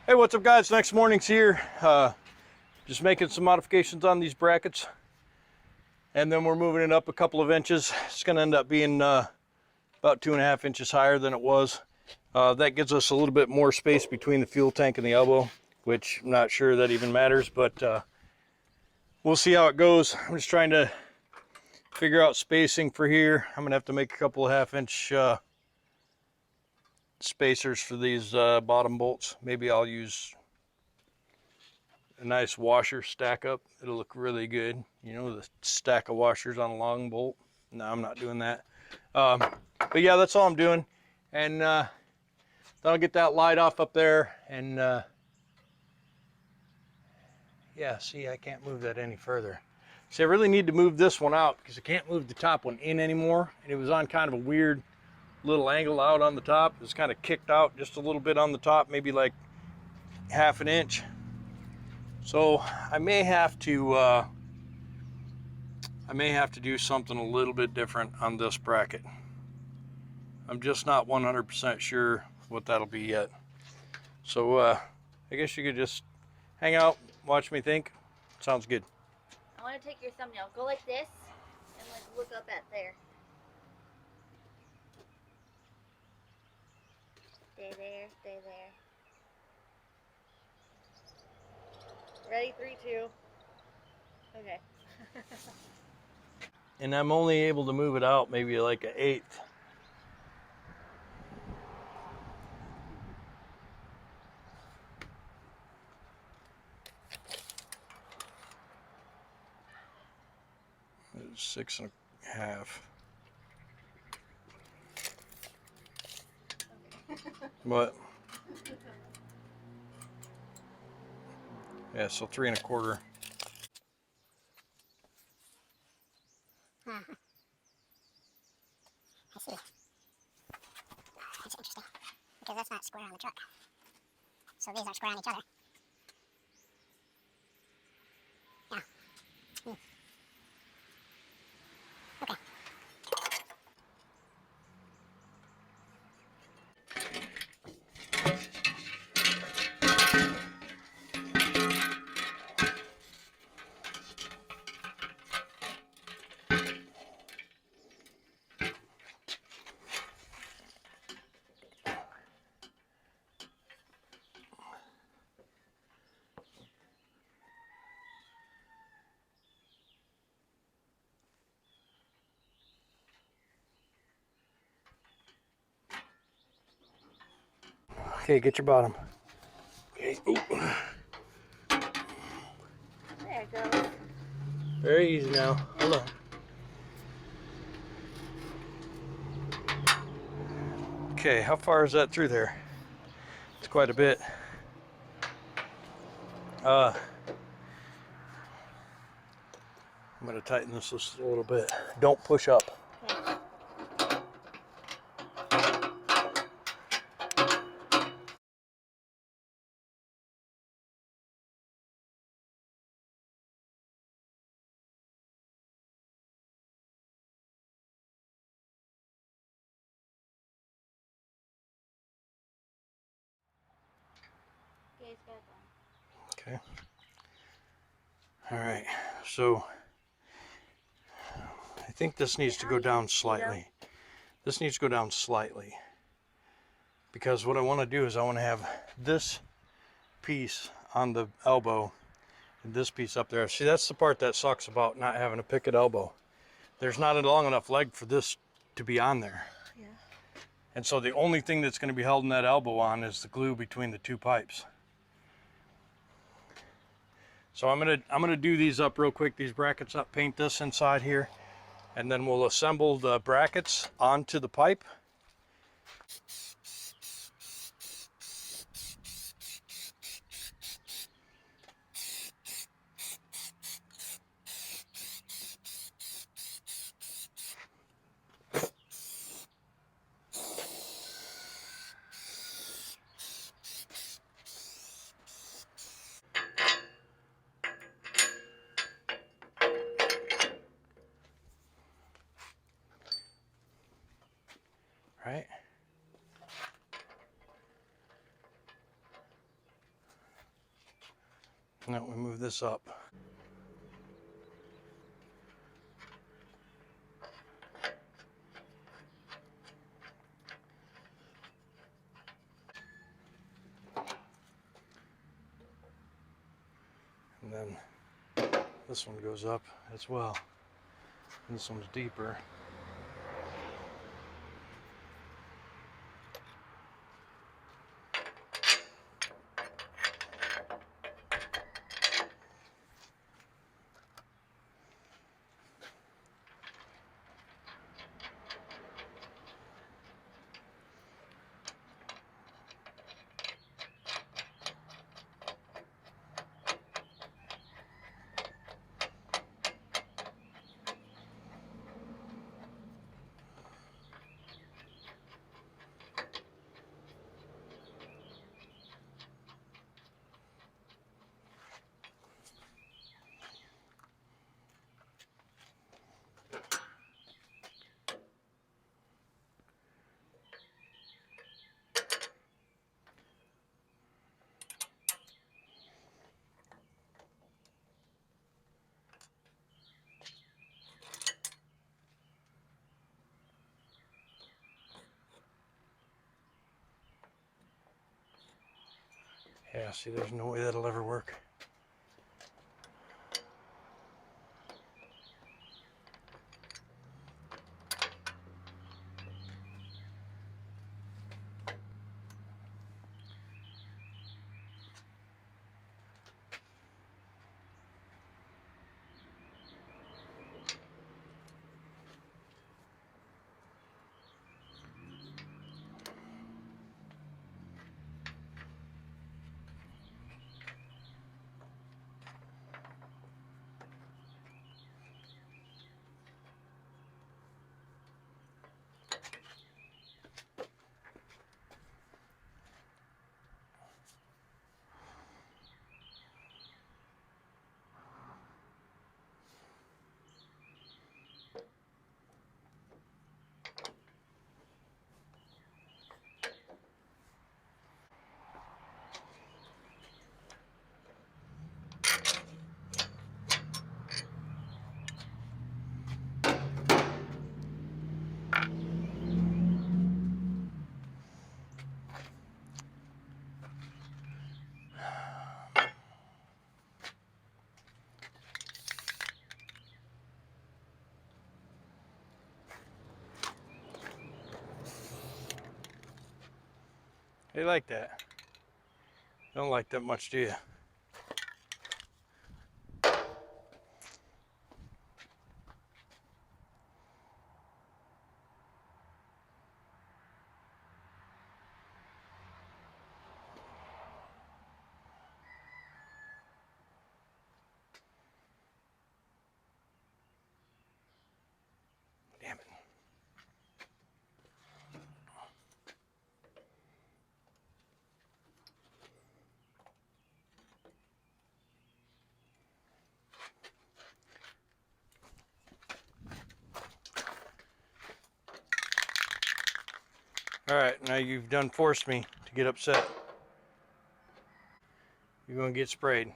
Hey, what's up guys? Next morning's here. Just making some modifications on these brackets. And then we're moving it up a couple of inches. It's gonna end up being about 2.5 inches higher than it was. That gives us a little bit more space between the fuel tank and the elbow, which I'm not sure that even matters, but we'll see how it goes. I'm just trying to figure out spacing for here. I'm gonna have to make a couple of 1/2 inch spacers for these bottom bolts. Maybe I'll use a nice washer stack up. It'll look really good. You know, the stack of washers on a long bolt. No, I'm not doing that. But yeah, that's all I'm doing. And then I'll get that light off up there. And yeah, see, I can't move that any further. See, I really need to move this one out because I can't move the top one in anymore. And it was on kind of a weird little angle out on the top. It's kind of kicked out just a little bit on the top, maybe like 1/2 inch. So I may have to do something a little bit different on this bracket. I'm just not 100% sure what that'll be yet. So I guess you could just hang out, watch me think. Sounds good. I want to take your thumbnail. Go like this and like look up at there. Stay there, stay there. Ready, 3, 2. Okay. And I'm only able to move it out maybe like 1/8. It's 6.5. What? Yeah, so 3.25. I see. That's interesting, because that's not square on the truck. So these are square on each other. Yeah. Okay. Okay, get your bottom. Okay. Ooh. There it goes. Very easy now. Hold on. Okay, how far is that through there? It's quite a bit. I'm going to tighten this just a little bit. Don't push up. Okay. Okay, it's got it Okay. done. All right. So I think this needs to go down slightly. This needs to go down slightly. Because what I want to do is I want to have this piece on the elbow and this piece up there. See, that's the part that sucks about not having a picket elbow. There's not a long enough leg for this to be on there. Yeah. And so the only thing that's going to be holding that elbow on is the glue between the two pipes. So I'm gonna do these up real quick, these brackets up, paint this inside here, and then we'll assemble the brackets onto the pipe. Right? Now we move this up. And then this one goes up as well. And this one's deeper. Yeah, see, there's no way that'll ever work. They like that. Don't like that much, do you? Damn it. All right, now you've done forced me to get upset. You're gonna get sprayed.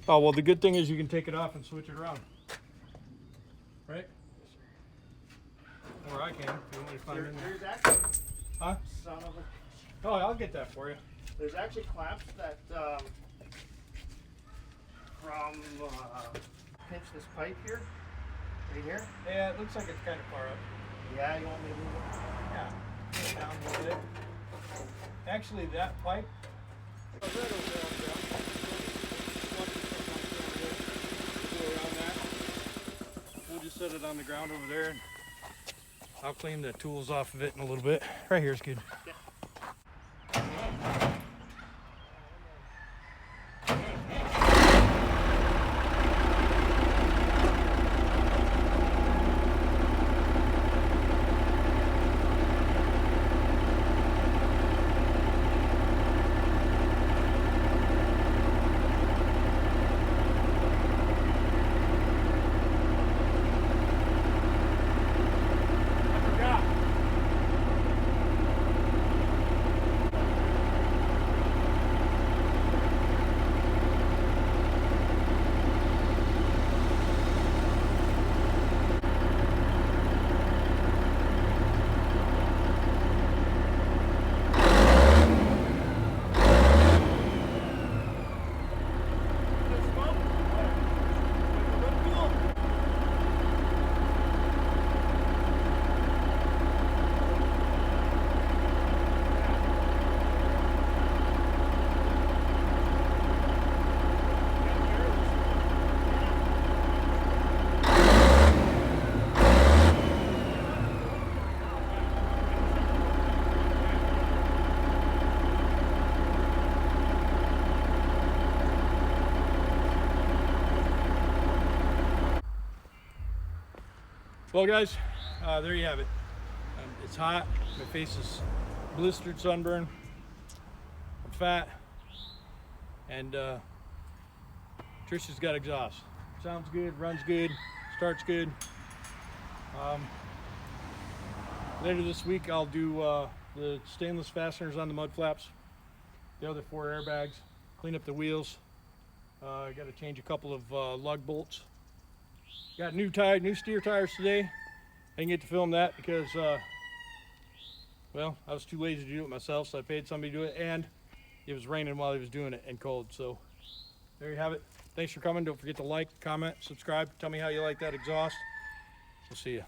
Oh, well, the good thing is you can take it off and switch it around. Right? Or I can, if you want me to climb in there. There's actually, Huh? son of a, Oh, I'll get that for you. there's actually clamps that pinch this pipe here, right here. Yeah, it looks like it's kind of far up. Yeah, you want me to move it? Yeah, pull it down a little bit. Actually, that pipe. We'll just set it on the ground over there, and I'll clean the tools off of it in a little bit. Right here is good. Yeah. Well, guys, there you have it. It's hot. My face is blistered, sunburn. I'm fat, and Trisha's got exhaust. Sounds good, runs good, starts good. Later this week, I'll do the stainless fasteners on the mud flaps, the other 4 airbags, clean up the wheels. I got to change a couple of lug bolts. Got new steer tires today. I didn't get to film that because, well, I was too lazy to do it myself, so I paid somebody to do it, and it was raining while he was doing it and cold. So there you have it. Thanks for coming. Don't forget to like, comment, subscribe. Tell me how you like that exhaust. We'll see you.